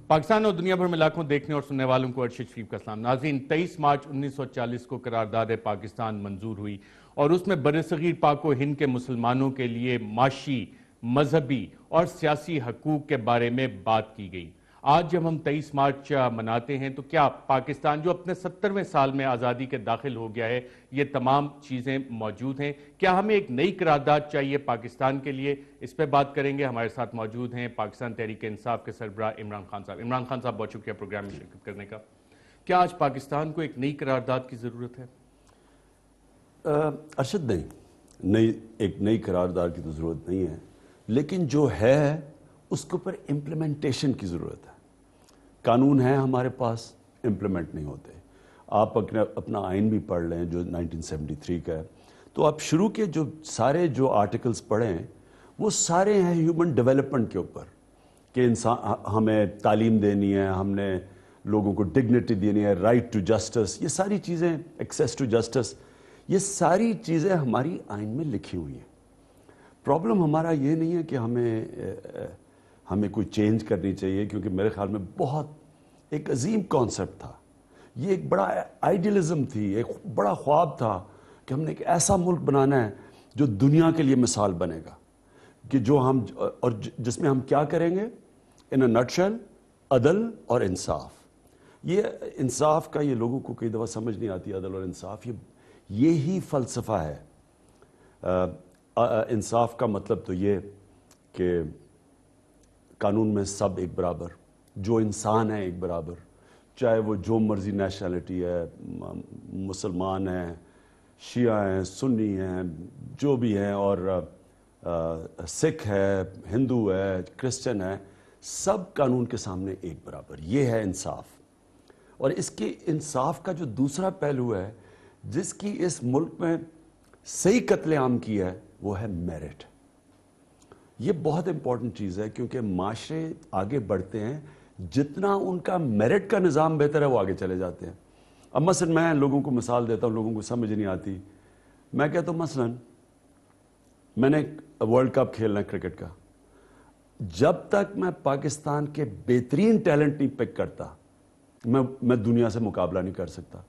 پاکستان اور دنیا بھر میں لاکھوں دیکھنے اور سننے والوں کو ارشد شریف کا سلام۔ ناظرین، 23 مارچ 1940 کو قرارداد پاکستان منظور ہوئی اور اس میں برصغیر پاک و ہند کے مسلمانوں کے لیے معاشی، مذہبی اور سیاسی حقوق کے بارے میں بات کی گئی۔ آج جب ہم 23 مارچ مناتے ہیں تو کیا پاکستان جو اپنے 70ویں سال میں آزادی کے داخل ہو گیا ہے، یہ تمام چیزیں موجود ہیں؟ کیا ہمیں ایک نئی قرارداد چاہیے پاکستان کے لیے؟ اس پہ بات کریں گے۔ ہمارے ساتھ موجود ہیں پاکستان تحریک انصاف کے سربراہ عمران خان صاحب۔ عمران خان صاحب، بہت شکریہ پروگرام میں شرکت کرنے کا۔ کیا آج پاکستان کو ایک نئی قرارداد کی ضرورت ہے؟ ارشد، نہیں، ایک نئی قرارداد کی تو ضرورت نہیں ہے، لیکن جو ہے اس کے اوپر امپلیمنٹیشن کی ضرورت ہے۔ قانون ہیں ہمارے پاس، امپلیمنٹ نہیں ہوتے۔ آپ اپنا آئین بھی پڑھ لیں جو 1973 کا ہے، تو آپ شروع کے جو آرٹیکلز پڑھیں وہ سارے ہیں ہیومن ڈیولپمنٹ کے اوپر، کہ انسان ہمیں تعلیم دینی ہے، ہم نے لوگوں کو ڈگنیٹی دینی ہے، رائٹ ٹو جسٹس، یہ ساری چیزیں، ایکسیس ٹو جسٹس، یہ ساری چیزیں ہماری آئین میں لکھی ہوئی ہیں۔ پرابلم ہمارا یہ نہیں ہے کہ ہمیں کوئی چینج کرنی چاہیے، کیونکہ میرے خیال میں بہت ایک عظیم کانسیپٹ تھا، یہ ایک بڑا آئیڈیلزم تھی، ایک بڑا خواب تھا کہ ہم نے ایک ایسا ملک بنانا ہے جو دنیا کے لیے مثال بنے گا، کہ اور جس میں ہم کیا کریں گے، ان اے نٹ شیل، عدل اور انصاف۔ یہ انصاف کا یہ لوگوں کو کئی دفعہ سمجھ نہیں آتی، عدل اور انصاف، یہی فلسفہ ہے۔ انصاف کا مطلب تو یہ کہ قانون میں سب ایک برابر، جو انسان ہے ایک برابر، چاہے وہ جو مرضی نیشنلٹی ہے، مسلمان ہیں، شیعہ ہیں، سنی ہیں، جو بھی ہیں، اور سکھ ہے، ہندو ہے، کرسچن ہے، سب قانون کے سامنے ایک برابر۔ یہ ہے انصاف۔ اور اس کے انصاف کا جو دوسرا پہلو ہے، جس کی اس ملک میں صحیح قتل عام کی ہے، وہ ہے میرٹ۔ یہ بہت امپورٹنٹ چیز ہے، کیونکہ معاشرے آگے بڑھتے ہیں جتنا ان کا میرٹ کا نظام بہتر ہے، وہ آگے چلے جاتے ہیں۔ اب مثلا میں لوگوں کو مثال دیتا ہوں، لوگوں کو سمجھ نہیں آتی۔ میں کہتا ہوں مثلا میں نے ورلڈ کپ کھیلنا ہے کرکٹ کا، جب تک میں پاکستان کے بہترین ٹیلنٹ نہیں پک کرتا، میں دنیا سے مقابلہ نہیں کر سکتا۔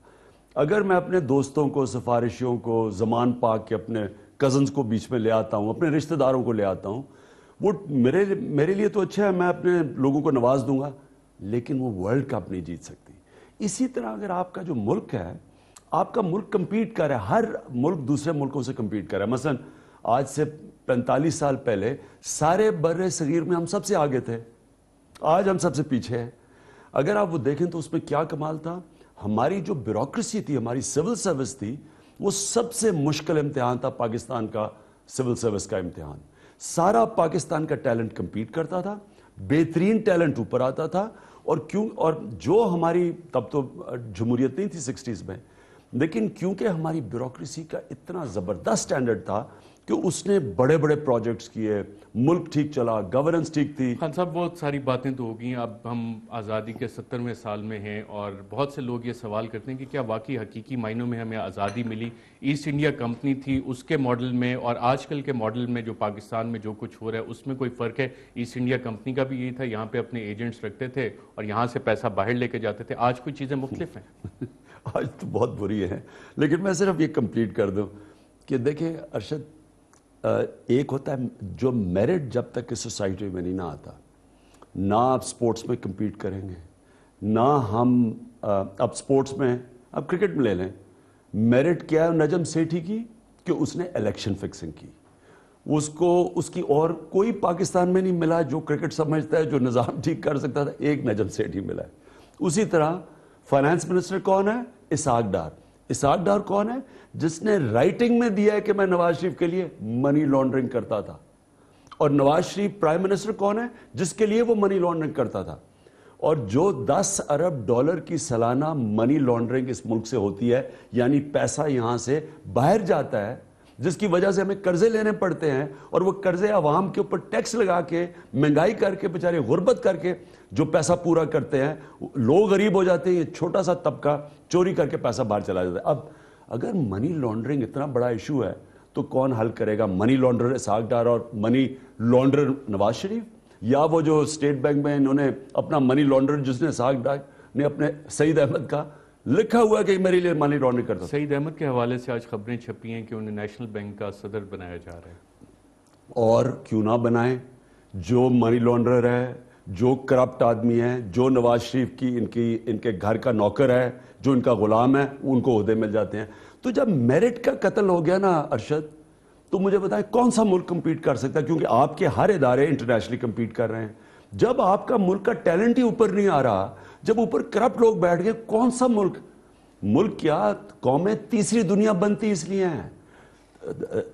اگر میں اپنے دوستوں کو، سفارشیوں کو، زمان پاک کے اپنے کزنز کو بیچ میں لے آتا ہوں، اپنے رشتہ داروں کو لے آتا ہوں، وہ میرے لیے تو اچھا ہے، میں اپنے لوگوں کو نواز دوں گا، لیکن وہ ورلڈ کپ نہیں جیت سکتی۔ اسی طرح اگر آپ کا جو ملک ہے، آپ کا ملک کمپیٹ کر رہا ہے، ہر ملک دوسرے ملکوں سے کمپیٹ کر رہا ہے۔ مثلا آج سے 45 سال پہلے سارے بر صغیر میں ہم سب سے آگے تھے، آج ہم سب سے پیچھے ہیں۔ اگر آپ وہ دیکھیں تو اس میں کیا کمال تھا، ہماری جو بیوروکریسی تھی، ہماری سول سروس تھی، وہ سب سے مشکل امتحان تھا پاکستان کا، سول سروس کا امتحان۔ سارا پاکستان کا ٹیلنٹ کمپیٹ کرتا تھا، بہترین ٹیلنٹ اوپر آتا تھا، اور جو ہماری، تب تو جمہوریت نہیں تھی 60s میں، لیکن کیونکہ ہماری بیوروکریسی کا اتنا زبردست سٹینڈرڈ تھا کہ اس نے بڑے بڑے پروجیکٹس کیے، ملک ٹھیک چلا، گورننس ٹھیک تھی۔ خان صاحب، بہت ساری باتیں تو ہو گئیں، اب ہم آزادی کے 70ویں سال میں ہیں، اور بہت سے لوگ یہ سوال کرتے ہیں کہ کیا واقعی حقیقی معنوں میں ہمیں آزادی ملی؟ ایسٹ انڈیا کمپنی تھی، اس کے ماڈل میں اور آج کل کے ماڈل میں جو پاکستان میں جو کچھ ہو رہا ہے، اس میں کوئی فرق ہے؟ ایسٹ انڈیا کمپنی کا بھی یہی تھا، یہاں پہ اپنے ایجنٹس رکھتے تھے اور یہاں سے پیسہ باہر لے کے جاتے تھے۔ آج کوئی چیزیں مختلف ہیں؟ آج تو بہت بری ہے، لیکن میں صرف یہ کمپلیٹ کر دوں کہ دیکھیں ارشد، ایک ہوتا ہے جو میرٹ جب تک اس سوسائٹی میں نہیں نہ آتا، نہ آپ سپورٹس میں کمپیٹ کریں گے، نہ ہم اب سپورٹس میں، اب کرکٹ میں لے لیں، میرٹ کیا ہے نجم سیٹھی کی، کہ اس نے الیکشن فکسنگ کی، اس کی اور کوئی پاکستان میں نہیں ملا جو کرکٹ سمجھتا ہے، جو نظام ٹھیک کر سکتا تھا، ایک نجم سیٹھی ملا ہے۔ اسی طرح فائنانس منسٹر کون ہے؟ اسحاق ڈار۔ اسحاق ڈار کون ہے؟ جس نے رائٹنگ میں دیا ہے کہ میں نواز شریف کے لیے منی لانڈرنگ کرتا تھا، اور نواز شریف پرائم منسٹر کون ہے؟ جس کے لیے وہ منی لانڈرنگ کرتا تھا۔ اور جو 10 ارب ڈالر کی سالانہ منی لانڈرنگ اس ملک سے ہوتی ہے، یعنی پیسہ یہاں سے باہر جاتا ہے، جس کی وجہ سے ہمیں قرضے لینے پڑتے ہیں، اور وہ قرضے عوام کے اوپر ٹیکس لگا کے، مہنگائی کر کے، بیچارے غربت کر کے جو پیسہ پورا کرتے ہیں، لوگ غریب ہو جاتے ہیں، یہ چھوٹا سا طبقہ چوری کر کے پیسہ باہر چلا جاتا ہے۔ اب اگر منی لانڈرنگ اتنا بڑا ایشو ہے تو کون حل کرے گا؟ منی لانڈرر اسحاق ڈار اور منی لانڈرر نواز شریف؟ یا وہ جو اسٹیٹ بینک میں انہوں نے اپنا منی لانڈر جس نے ساگ ڈاک نے اپنے سعید احمد کا لکھا ہوا ہے کہ میرے لیے منی لانڈرنگ کرتا. سعید احمد کے حوالے سے آج خبریں چھپی ہیں کہ انہیں نیشنل بینک کا صدر بنایا جا رہا ہے. اور کیوں نہ بنائیں؟ جو منی لانڈرر ہے, جو کرپٹ آدمی ہے, جو نواز شریف کی ان کے گھر کا نوکر ہے, جو ان کا غلام ہے, ان کو عہدے مل جاتے ہیں. تو جب میرٹ کا قتل ہو گیا نا ارشد, تو مجھے بتائیں کون سا ملک کمپیٹ کر سکتا ہے؟ کیونکہ آپ کے ہر ادارے انٹرنیشنلی کمپیٹ کر رہے ہیں. جب آپ کا ملک کا ٹیلنٹ ہی اوپر نہیں آ رہا, جب اوپر کرپٹ لوگ بیٹھ گئے, کون سا ملک کیا قومیں تیسری دنیا بنتی اس لیے ہیں.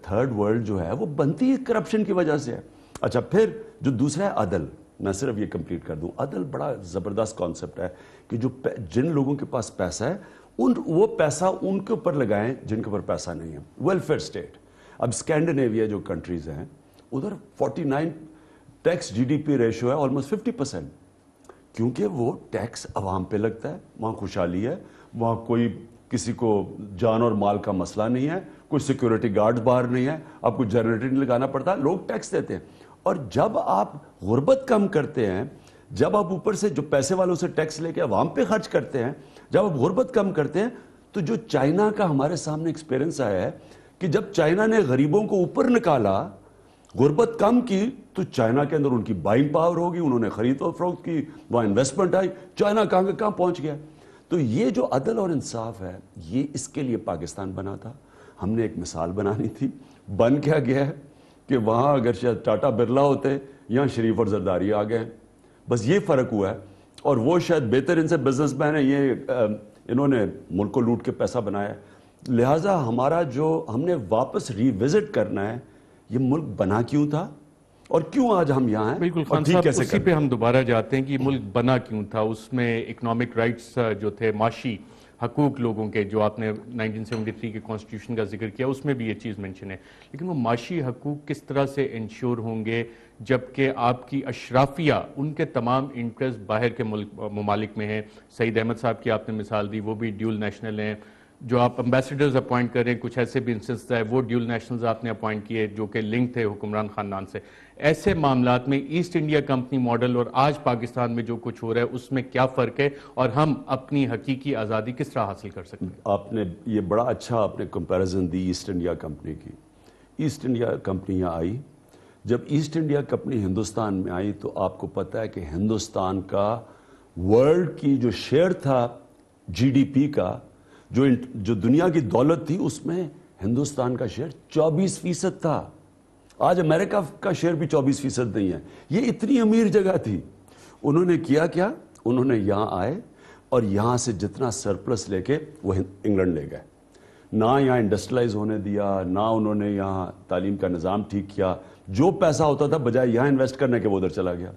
تھرڈ ورلڈ جو ہے وہ بنتی کرپشن کی وجہ سے ہے. اچھا, پھر جو دوسرا ہے عدل, میں صرف یہ کمپلیٹ کر دوں. عدل بڑا زبردست کانسیپٹ ہے کہ جن لوگوں کے پاس پیسہ ہے وہ پیسہ ان کے اوپر لگائیں جن کے اوپر پیسہ نہیں ہے. Welfare state. اب اسکینڈینیویا جو کنٹریز ہیں ادھر 49 ٹیکس جی ڈی پی ریشو ہے, آلموسٹ 50%, کیونکہ وہ ٹیکس عوام پہ لگتا ہے. وہاں خوشحالی ہے, وہاں کوئی کسی کو جان اور مال کا مسئلہ نہیں ہے, کوئی سیکیورٹی گارڈ باہر نہیں ہے, آپ کو جنریٹر نہیں لگانا پڑتا, لوگ ٹیکس دیتے ہیں. اور جب آپ غربت کم کرتے ہیں, جب آپ اوپر سے جو پیسے والوں سے ٹیکس لے کے عوام پہ خرچ کرتے ہیں, جب آپ غربت کم کرتے ہیں, تو جو چائنا کا ہمارے سامنے ایکسپیرنس آیا ہے کہ جب چائنا نے غریبوں کو اوپر نکالا, غربت کم کی, تو چائنا کے اندر ان کی بائنگ پاور ہوگی, انہوں نے خرید و فروخت کی, وہاں انویسٹمنٹ آئی, چائنا کہاں پہنچ گیا. تو یہ جو عدل اور انصاف ہے, یہ اس کے لیے پاکستان بنا تھا. ہم نے ایک مثال بنانی تھی. بن کیا گیا ہے کہ وہاں اگر شاید ٹاٹا برلا ہوتے, یہاں شریف اور زرداری آ گئے. بس یہ فرق ہوا ہے. اور وہ شاید بہتر ان سے بزنس مین ہے, یہ انہوں نے ملک کو لوٹ کے پیسہ بنایا. لہٰذا ہمارا جو ہم نے واپس ری وزٹ کرنا ہے, یہ ملک بنا کیوں تھا اور کیوں آج ہم یہاں ہیں. بالکل خان صاحب, اسی پہ ہم دوبارہ جاتے ہیں کہ یہ ملک بنا کیوں تھا. اس میں اکنامک رائٹس جو تھے, معاشی حقوق لوگوں کے, جو آپ نے 1973 کے کانسٹیٹیوشن کا ذکر کیا, اس میں بھی یہ چیز منشن ہے. لیکن وہ معاشی حقوق کس طرح سے انشور ہوں گے جبکہ آپ کی اشرافیہ, ان کے تمام انٹرسٹ باہر کے ممالک میں ہیں. سعید احمد صاحب کی آپ نے مثال دی, وہ بھی ڈیول نیشنل ہیں. جو آپ امبیسڈرز اپوائنٹ کر رہے ہیں, کچھ ایسے بھی انسٹنس ہے, وہ ڈیول نیشنلز آپ نے اپوائنٹ کیے جو کہ لنک تھے حکمران خاندان سے. ایسے معاملات میں ایسٹ انڈیا کمپنی ماڈل اور آج پاکستان میں جو کچھ ہو رہا ہے, اس میں کیا فرق ہے اور ہم اپنی حقیقی آزادی کس طرح حاصل کر سکتے ہیں؟ آپ نے یہ بڑا اچھا آپ نے comparison the East India company کی. ایسٹ انڈیا کمپنی یہاں آئی, جب ایسٹ انڈیا کمپنی ہندوستان میں آئی تو آپ کو پتہ ہے کہ ہندوستان کا ورلڈ کی جو شیئر تھا جی ڈی پی کا, جو دنیا کی دولت تھی, اس میں ہندوستان کا شیئر 24% تھا. آج امریکہ کا شیئر بھی 24% نہیں ہے. یہ اتنی امیر جگہ تھی. انہوں نے کیا انہوں نے یہاں آئے اور یہاں سے جتنا سرپلس لے کے وہ انگلینڈ لے گئے. نہ یہاں انڈسٹریلائز ہونے دیا, نہ انہوں نے یہاں تعلیم کا نظام ٹھیک کیا. جو پیسہ ہوتا تھا بجائے یہاں انویسٹ کرنے کے وہ ادھر چلا گیا.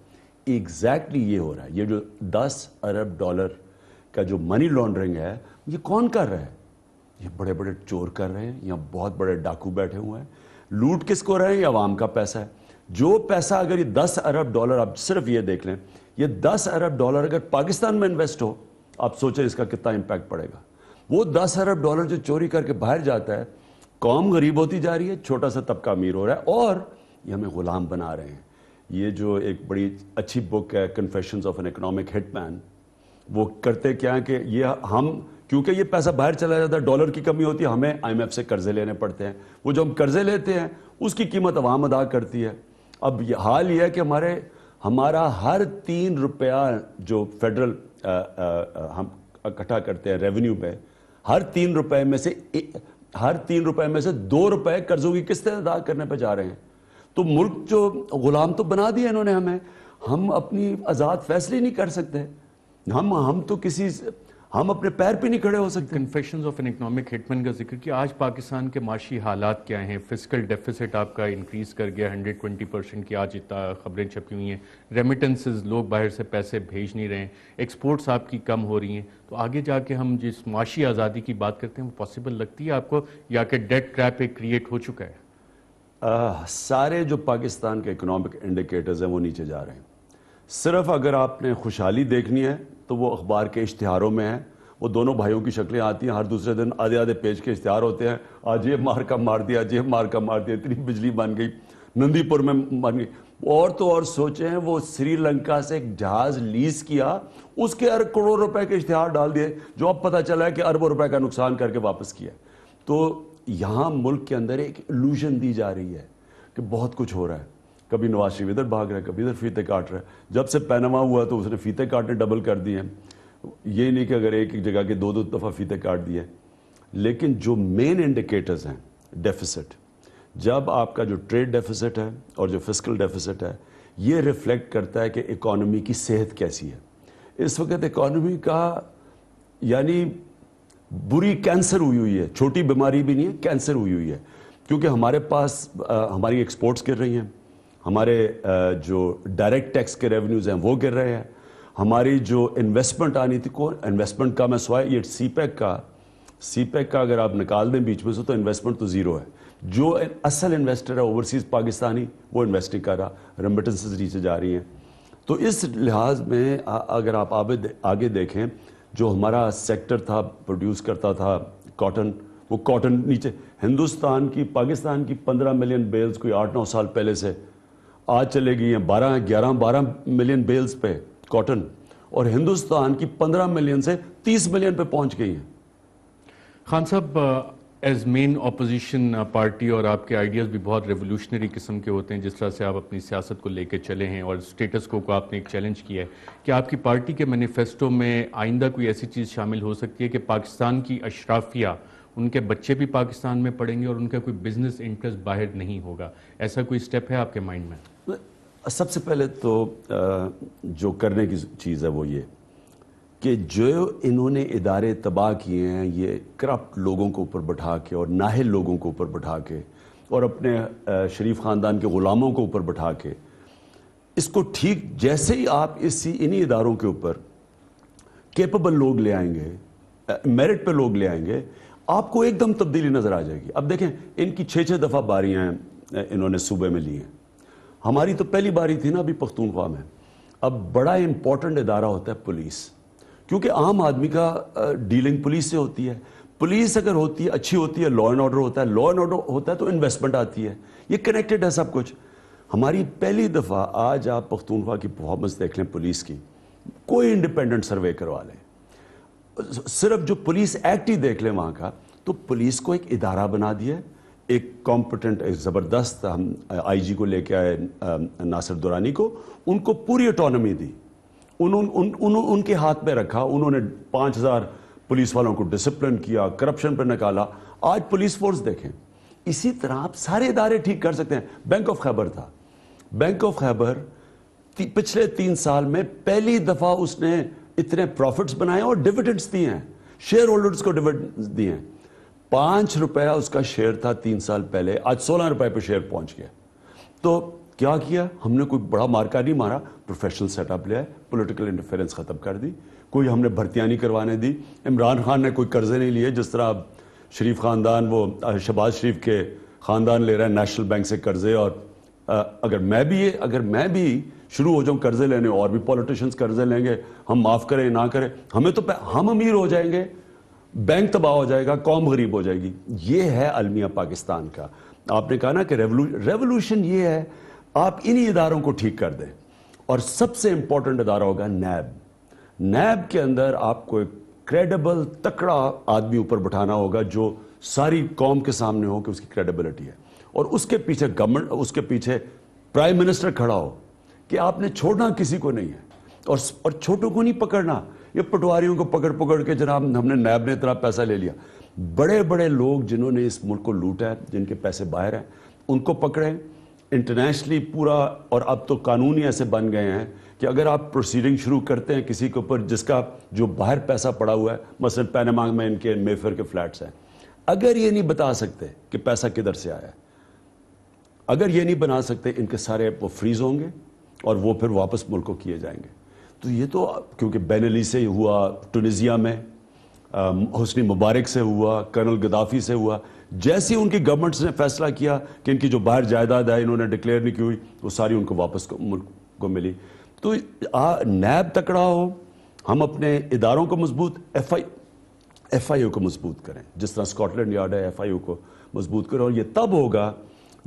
ایگزیکٹلی یہ ہو رہا ہے. یہ جو $10 ارب کا جو منی لانڈرنگ ہے, یہ کون کر رہا ہے؟ یہ بڑے بڑے چور کر رہے ہیں. یہاں بہت بڑے ڈاکو بیٹھے ہوئے ہیں. لوٹ کس کو رہے ہیں؟ یہ عوام کا پیسہ ہے. جو پیسہ اگر یہ $10 ارب, آپ صرف یہ دیکھ لیں, یہ $10 ارب اگر پاکستان میں انویسٹ ہو, آپ سوچیں اس کا کتنا امپیکٹ پڑے گا. وہ $10 ارب جو چوری کر کے باہر جاتا ہے, قوم غریب ہوتی جا رہی ہے, چھوٹا سا طبقہ امیر ہو رہا ہے, اور یہ ہمیں غلام بنا رہے ہیں. یہ جو ایک بڑی اچھی بک ہے کنفیشنز آف این اکنامک ہٹ مین, وہ کرتے کیا ہیں کہ یہ ہم, کیونکہ یہ پیسہ باہر چلا جاتا ہے, ڈالر کی کمی ہوتی ہے, ہمیں IMF سے قرضے لینے پڑتے ہیں. وہ جو ہم قرضے لیتے ہیں اس کی قیمت عوام ادا کرتی ہے. اب یہ حال یہ ہے کہ ہمارا ہر $3 جو فیڈرل ہم اکٹھا کرتے ہیں ریونیو پہ, ہر $3 میں سے $2 قرضوں کی قسطیں ادا کرنے پہ جا رہے ہیں. تو ملک جو غلام تو بنا دیا انہوں نے ہمیں. ہم اپنی آزاد فیصلے نہیں کر سکتے. ہم تو ہم اپنے پیر پہ نہیں کھڑے ہو سکتے. کنفیشنز آف این اکنامک ہٹمین کا ذکر کیا. آج پاکستان کے معاشی حالات کیا ہیں؟ فسکل ڈیفیسٹ آپ کا انکریز کر گیا 120% کی, آج خبریں چھپی ہوئی ہیں. ریمیٹنسز, لوگ باہر سے پیسے بھیج نہیں رہے ہیں. ایکسپورٹس آپ کی کم ہو رہی ہیں. تو آگے جا کے ہم جس معاشی آزادی کی بات کرتے ہیں وہ پاسبل لگتی ہے آپ کو, یا کہ ڈیٹ ٹریپ ایک کریٹ ہو چکا ہے؟ سارے جو پاکستان کے اکنامک انڈیکیٹرز ہیں وہ نیچے جا رہے ہیں. صرف اگر آپ نے خوشحالی دیکھنی ہے تو وہ اخبار کے اشتہاروں میں ہیں. وہ دونوں بھائیوں کی شکلیں آتی ہیں, ہر دوسرے دن آدھے پیج کے اشتہار ہوتے ہیں. آج یہ مار کا مار دیا, آج یہ مار کا مار دیا, اتنی بجلی بن گئی, نندی پور میں بن گئی. اور تو اور سوچیں وہ سری لنکا سے ایک جہاز لیز کیا, اس کے کروڑ روپے کے اشتہار ڈال دیے, جو اب پتہ چلا ہے کہ اربوں روپے کا نقصان کر کے واپس کیا. تو یہاں ملک کے اندر ایک الوژن دی جا رہی ہے کہ بہت کچھ ہو رہا ہے. کبھی نواز شریف ادھر بھاگ رہا ہے, کبھی ادھر فیتے کاٹ رہا ہے. جب سے پیناما ہوا تو اس نے فیتے کاٹنے ڈبل کر دیے. یہ نہیں کہ اگر ایک جگہ کے دو دفعہ فیتے کاٹ دیے. لیکن جو مین انڈیکیٹرز ہیں ڈیفیسٹ, جب آپ کا جو ٹریڈ ڈیفیسٹ ہے اور جو فسکل ڈیفیسٹ ہے, یہ ریفلیکٹ کرتا ہے کہ اکانومی کی صحت کیسی ہے. اس وقت اکانومی کا یعنی بری کینسر ہوئی ہے, چھوٹی بیماری بھی نہیں ہے, کینسر ہوئی ہے. کیونکہ ہمارے پاس ہماری ایکسپورٹس گر رہی ہیں, ہمارے جو ڈائریکٹ ٹیکس کے ریونیوز ہیں وہ گر رہے ہیں, ہماری جو انویسٹمنٹ آنی تھی, کو انویسٹمنٹ کا میں سوائے یہ سی پیک کا اگر آپ نکال دیں بیچ میں سے تو انویسٹمنٹ تو زیرو ہے. جو اصل انویسٹر ہے اوورسیز پاکستانی, وہ انویسٹ نہیں کر رہا, ریمیٹنسز نیچے جا رہی ہیں. تو اس لحاظ میں اگر آپ آگے دیکھیں, جو ہمارا سیکٹر تھا پروڈیوس کرتا تھا کاٹن, وہ کاٹن نیچے, پاکستان کی 15 ملین بیلز کوئی 8-9 سال پہلے سے آج چلے گئی ہیں 12 ملین بیلز پہ کاٹن, اور ہندوستان کی 15 ملین سے 30 ملین پہ پہنچ گئی ہیں. خان صاحب, ایز مین اپوزیشن پارٹی اور آپ کے آئیڈیاز بھی بہت ریولوشنری قسم کے ہوتے ہیں, جس طرح سے آپ اپنی سیاست کو لے کے چلے ہیں اور اسٹیٹس کو آپ نے ایک چیلنج کیا ہے. کہ آپ کی پارٹی کے مینیفیسٹو میں آئندہ کوئی ایسی چیز شامل ہو سکتی ہے کہ پاکستان کی اشرافیہ, ان کے بچے بھی پاکستان میں پڑھیں گے اور ان کا کوئی بزنس انٹرسٹ باہر نہیں ہوگا, ایسا کوئی سٹیپ ہے آپ کے مائنڈ میں؟ سب سے پہلے تو جو کرنے کی چیز ہے وہ یہ کہ جو انہوں نے ادارے تباہ کیے ہیں, یہ کرپٹ لوگوں کو اوپر بٹھا کے اور نااہل لوگوں کو اوپر بٹھا کے اور اپنے شریف خاندان کے غلاموں کو اوپر بٹھا کے, اس کو ٹھیک جیسے ہی آپ انہی اداروں کے اوپر کیپبل لوگ لے آئیں گے, میرٹ پہ لوگ لے آئیں گے, آپ کو ایک دم تبدیلی نظر آ جائے گی. اب دیکھیں ان کی 6 دفعہ باریاں انہوں نے صوبے میں لی ہیں. ہماری تو پہلی باری تھی نا ابھی پختونخوا میں. اب بڑا امپورٹنٹ ادارہ ہوتا ہے پولیس, کیونکہ عام آدمی کا ڈیلنگ پولیس سے ہوتی ہے. پولیس اگر ہوتی ہے, اچھی ہوتی ہے, لا اینڈ آرڈر ہوتا ہے, لا اینڈ آرڈر ہوتا ہے تو انویسٹمنٹ آتی ہے, یہ کنیکٹڈ ہے سب کچھ. ہماری پہلی دفعہ, آج آپ پختونخوا کی پرفارمنس دیکھ لیں پولیس کی, کوئی انڈیپینڈنٹ سروے کروا لیں, صرف جو پولیس ایکٹ ہی دیکھ لیں وہاں کا, تو پولیس کو ایک ادارہ بنا دیا, ایک کمپٹنٹ, ایک زبردست. ہم آئی جی کو لے کے آئے ناصر درانی کو, ان کو پوری اٹانومی دی, ان کے ہاتھ میں رکھا, انہوں نے 5000 پولیس والوں کو ڈسپلن کیا, کرپشن پر نکالا. آج پولیس فورس دیکھیں. اسی طرح آپ سارے ادارے ٹھیک کر سکتے ہیں. بینک آف خیبر تھا, بینک آف خیبر پچھلے 3 سال میں پہلی دفعہ اس نے اتنے پروفٹس بنائے اور ڈیویڈنڈز دیے ہیں, شیئر ہولڈرز کو ڈیویڈنڈز دیے ہیں. 5 روپیہ اس کا شیئر تھا 3 سال پہلے, آج 16 روپے پہ شیئر پہنچ گیا. تو کیا کیا ہم نے؟ کوئی بڑا مارکا نہیں مارا, پروفیشنل سیٹ اپ لیا ہے, پولیٹیکل انٹرفیرنس ختم کر دی, کوئی ہم نے بھرتیاں نہیں کروانے دی. عمران خان نے کوئی قرضے نہیں لیے, جس طرح شریف خاندان, وہ شہباز شریف کے خاندان لے رہا ہے نیشنل بینک سے قرضے. اور اگر میں بھی شروع ہو جاؤں قرضے لینے, اور بھی پولیٹیشنز قرضے لیں گے, ہم معاف کریں نہ کریں, ہمیں تو ہم امیر ہو جائیں گے, بینک تباہ ہو جائے گا, قوم غریب ہو جائے گی. یہ ہے المیہ پاکستان کا. آپ نے کہا نا کہ ریولوشن یہ ہے, آپ انہی اداروں کو ٹھیک کر دیں. اور سب سے امپورٹنٹ ادارہ ہوگا نیب. نیب کے اندر آپ کو ایک کریڈیبل تکڑا آدمی اوپر بٹھانا ہوگا, جو ساری قوم کے سامنے ہو کہ اس کی کریڈیبلٹی ہے, اور اس کے پیچھے گورنمنٹ, اس کے پیچھے پرائم منسٹر کھڑا ہو کہ آپ نے چھوڑنا کسی کو نہیں ہے, اور چھوٹوں کو نہیں پکڑنا. یہ پٹواریوں کو پکڑ کے جناب ہم نے نیب نے اتنا پیسہ لے لیا. بڑے بڑے لوگ جنہوں نے اس ملک کو لوٹا ہے, جن کے پیسے باہر ہیں, ان کو پکڑیں انٹرنیشنلی پورا. اور اب تو قانون ہی ایسے بن گئے ہیں کہ اگر آپ پروسیڈنگ شروع کرتے ہیں کسی کے اوپر جس کا جو باہر پیسہ پڑا ہوا ہے, مثلا پیناما میں ان کے میفر کے فلیٹس ہیں, اگر یہ نہیں بتا سکتے کہ پیسہ کدھر سے آیا ہے, اگر یہ نہیں بنا سکتے, ان کے سارے وہ فریز ہوں گے اور وہ پھر واپس ملک کو کیے جائیں گے. تو یہ تو کیونکہ بین علی سے ہوا, ٹونیزیا میں حسنی مبارک سے ہوا, کرنل گدافی سے ہوا, جیسے ان کی گورنمنٹس نے فیصلہ کیا کہ ان کی جو باہر جائیداد ہے انہوں نے ڈکلیئر نہیں کی ہوئی, وہ ساری ان کو واپس ملک کو ملی. تو نیب تکڑا ہو, ہم اپنے اداروں کو مضبوط, ایف آئی او کو مضبوط کریں, جس طرح اسکاٹ لینڈ یارڈ ہے, ایف آئی او کو مضبوط کریں. اور یہ تب ہوگا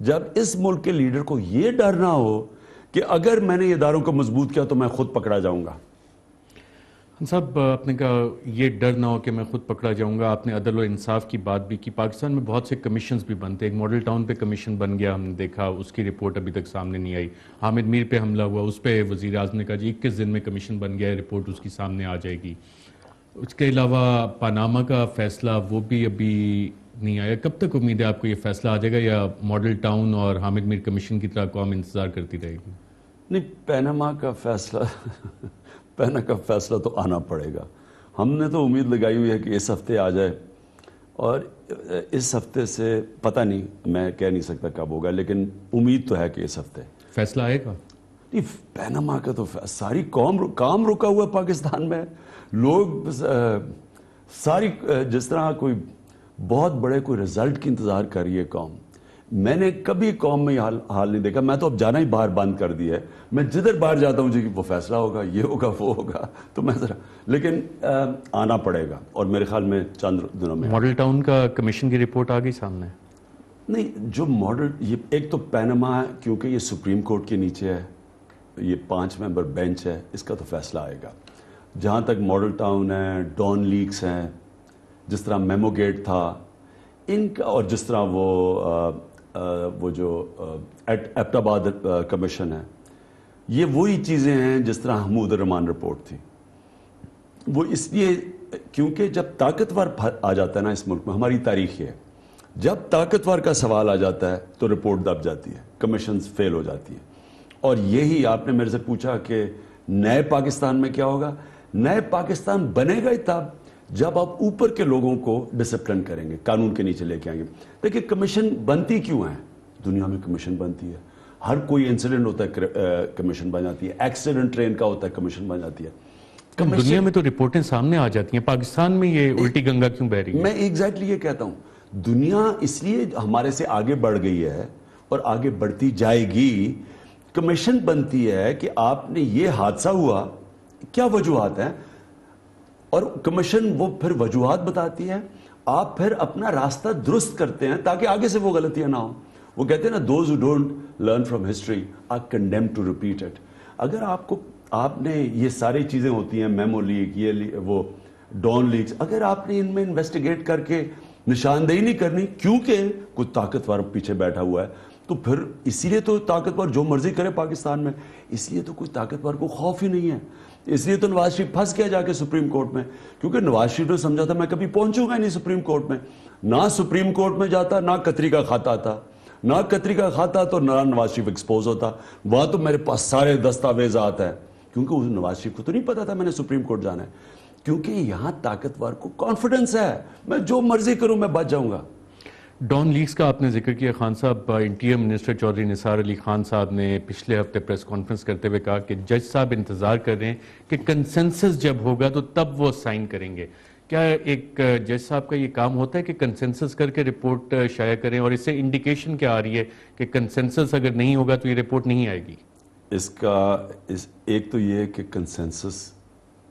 جب اس ملک کے لیڈر کو یہ ڈر نہ ہو کہ اگر میں نے اداروں کو مضبوط کیا تو میں خود پکڑا جاؤں گا. صاحب آپ نے کہا یہ ڈر نہ ہو کہ میں خود پکڑا جاؤں گا. آپ نے عدل و انصاف کی بات بھی کی. پاکستان میں بہت سے کمیشنز بھی بنتے ہیں. ایک ماڈل ٹاؤن پہ کمیشن بن گیا, ہم نے دیکھا, اس کی رپورٹ ابھی تک سامنے نہیں آئی. حامد میر پہ حملہ ہوا, اس پہ وزیر اعظم نے کہا جی 21 دن میں کمیشن بن گیا ہے, رپورٹ اس کی سامنے آ جائے گی. اس کے علاوہ پاناما کا فیصلہ وہ بھی ابھی نہیں آیا. کب تک امید ہے آپ کو یہ فیصلہ آ جائے گا, یا ماڈل ٹاؤن اور حامد میر کمیشن کی طرح قوم انتظار کرتی رہے گی؟ نہیں, پیناما کا فیصلہ تو آنا پڑے گا. ہم نے تو امید لگائی ہوئی ہے کہ اس ہفتے آ جائے, اور اس ہفتے سے پتہ نہیں, میں کہہ نہیں سکتا کب ہوگا, لیکن امید تو ہے کہ اس ہفتے فیصلہ آئے گا. نہیں, پیناما کا تو ساری کام رکا ہوا ہے پاکستان میں. لوگ ساری جس طرح کوئی بہت بڑے کوئی رزلٹ کی انتظار کر رہی ہے قوم. میں نے کبھی قوم میں حال نہیں دیکھا. میں تو اب جانا ہی باہر بند کر دیا ہے. میں جدھر باہر جاتا ہوں جی وہ فیصلہ ہوگا, یہ ہوگا, وہ ہوگا, تو میں ذرا, لیکن آنا پڑے گا, اور میرے خیال میں چند دنوں میں. ماڈل ٹاؤن کا کمیشن کی رپورٹ آ گئی سامنے؟ نہیں, جو ماڈل, یہ ایک تو پیناما ہے کیونکہ یہ سپریم کورٹ کے نیچے ہے, یہ 5 ممبر بینچ ہے, اس کا تو فیصلہ آئے گا. جہاں تک ماڈل ٹاؤن ہے, ڈان لیکس ہیں, جس طرح میمو گیٹ تھا ان کا, اور جس طرح وہ جو ایبٹ آباد کمیشن ہے, یہ وہی چیزیں ہیں جس طرح حمود الرحمان رپورٹ تھی. وہ اس لیے کیونکہ جب طاقتور آ جاتا ہے نا اس ملک میں, ہماری تاریخ ہے, جب طاقتور کا سوال آ جاتا ہے تو رپورٹ دب جاتی ہے, کمیشنز فیل ہو جاتی ہیں. اور یہی آپ نے میرے سے پوچھا کہ نئے پاکستان میں کیا ہوگا. نئے پاکستان بنے گا ہی تب جب آپ اوپر کے لوگوں کو ڈسپلن کریں گے, قانون کے نیچے لے کے آئیں گے. دیکھیں کمیشن بنتی کیوں ہیں, دنیا میں کمیشن بنتی ہے, ہر کوئی انسیڈنٹ ہوتا ہے کمیشن بن جاتی ہے, ایکسیڈنٹ ٹرین کا ہوتا ہے کمیشن بن جاتی ہے. دنیا میں تو رپورٹیں سامنے آ جاتی ہیں, پاکستان میں یہ الٹی گنگا کیوں بہہ رہی ہے؟ میں ایگزیکٹلی یہ کہتا ہوں, دنیا اس لیے ہمارے سے آگے بڑھ گئی ہے اور آگے بڑھتی جائے گی. کمیشن بنتی ہے کہ آپ نے یہ حادثہ ہوا, کیا وجوہات ہیں, اور کمیشن وہ پھر وجوہات بتاتی ہے, آپ پھر اپنا راستہ درست کرتے ہیں تاکہ آگے سے وہ غلطیاں نہ ہوں. وہ کہتے ہیں نا, those who don't learn from history are condemned to repeat it. اگر آپ نے یہ ساری چیزیں ہوتی ہیں, میمو لیک, یہ وہ ڈان لیکس, اگر آپ نے ان میں انویسٹیگیٹ کر کے نشاندہی نہیں کرنی کیونکہ کوئی طاقتور پیچھے بیٹھا ہوا ہے, تو پھر اسی لیے تو طاقتور جو مرضی کرے پاکستان میں, اس لیے تو کوئی طاقتور کو خوف ہی نہیں ہے. اس لیے تو نواز شریف پھنس گیا جا کے سپریم کورٹ میں, کیونکہ نواز شریف نے سمجھا تھا میں کبھی پہنچوں گا نہیں سپریم کورٹ میں. نہ سپریم کورٹ میں جاتا, نہ قطری کا کھاتا آتا, نہ قطری کا کھاتا تو نہ نواز شریف ایکسپوز ہوتا. وہاں تو میرے پاس سارے دستاویزات ہیں, کیونکہ اس نواز شریف کو تو نہیں پتا تھا میں نے سپریم کورٹ جانا ہے, کیونکہ یہاں طاقتور کو کانفیڈنس ہے میں جو مرضی کروں میں بچ جاؤں گا. ڈان لیکس کا آپ نے ذکر کیا. خان صاحب, انٹیریئر منسٹر چودھری نثار علی خان صاحب نے پچھلے ہفتے پریس کانفرنس کرتے ہوئے کہا کہ جج صاحب انتظار کر رہے ہیں کہ کنسنسس جب ہوگا تو تب وہ سائن کریں گے. کیا ایک جج صاحب کا یہ کام ہوتا ہے کہ کنسنسس کر کے رپورٹ شائع کریں, اور اس سے انڈیکیشن کیا آ رہی ہے کہ کنسنسس اگر نہیں ہوگا تو یہ رپورٹ نہیں آئے گی؟ اس کا ایک تو یہ کہ کنسنسس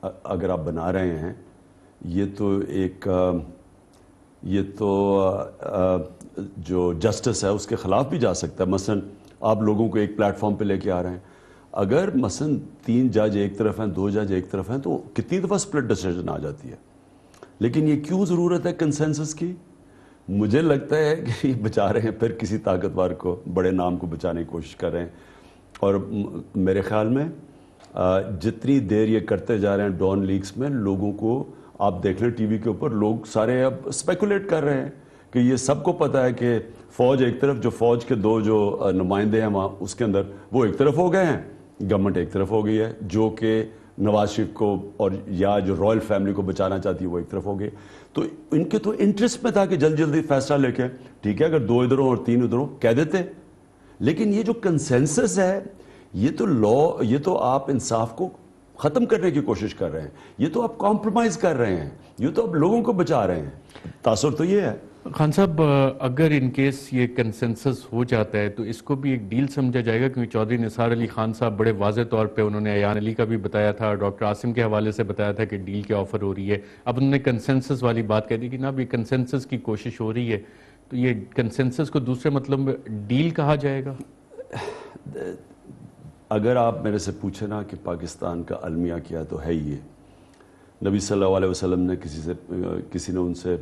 اگر آپ بنا رہے ہیں, یہ تو جو جسٹس ہے اس کے خلاف بھی جا سکتا ہے. مثلا آپ لوگوں کو ایک پلیٹ فارم پہ لے کے آ رہے ہیں, اگر مثلا 3 جج ایک طرف ہیں, 2 جج ایک طرف ہیں, تو کتنی دفعہ سپلٹ ڈیسیژن آ جاتی ہے. لیکن یہ کیوں ضرورت ہے کنسنسس کی؟ مجھے لگتا ہے کہ یہ بچا رہے ہیں پھر کسی طاقتور کو, بڑے نام کو بچانے کی کوشش کر رہے ہیں. اور میرے خیال میں جتنی دیر یہ کرتے جا رہے ہیں ڈان لیکس میں, لوگوں کو آپ دیکھ لیں ٹی وی کے اوپر, لوگ سارے اب اسپیکولیٹ کر رہے ہیں کہ یہ سب کو پتہ ہے کہ فوج ایک طرف, جو فوج کے 2 جو نمائندے ہیں وہاں اس کے اندر, وہ ایک طرف ہو گئے ہیں, گورنمنٹ ایک طرف ہو گئی ہے, جو کہ نواز شریف کو اور یا جو رائل فیملی کو بچانا چاہتی ہے وہ ایک طرف ہو گئی. تو ان کے تو انٹرسٹ میں تھا کہ جلدی فیصلہ لے کے, ٹھیک ہے اگر 2 ادھر ہوں اور 3 ادھر ہوں کہہ دیتے. لیکن یہ جو کنسنسس ہے, یہ تو آپ انصاف کو ختم کرنے کی کوشش کر رہے ہیں, یہ تو آپ کمپرومائز کر رہے ہیں, یہ تو آپ لوگوں کو بچا رہے ہیں. تاثر تو یہ ہے. خان صاحب, اگر ان کیس یہ کنسنسس ہو جاتا ہے تو اس کو بھی ایک ڈیل سمجھا جائے گا, کیونکہ چودھری نثار علی خان صاحب بڑے واضح طور پہ انہوں نے ایان علی کا بھی بتایا تھا, ڈاکٹر عاصم کے حوالے سے بتایا تھا کہ ڈیل کے آفر ہو رہی ہے. اب انہوں نے کنسنسس والی بات کہہ دی کہ نا ابھی کنسنسس کی کوشش ہو رہی ہے, تو یہ کنسنسس کو دوسرے مطلب ڈیل کہا جائے گا؟ اگر آپ میرے سے پوچھیں نا کہ پاکستان کا المیہ کیا تو ہے یہ. نبی صلی اللہ علیہ وسلم نے کسی نے ان سے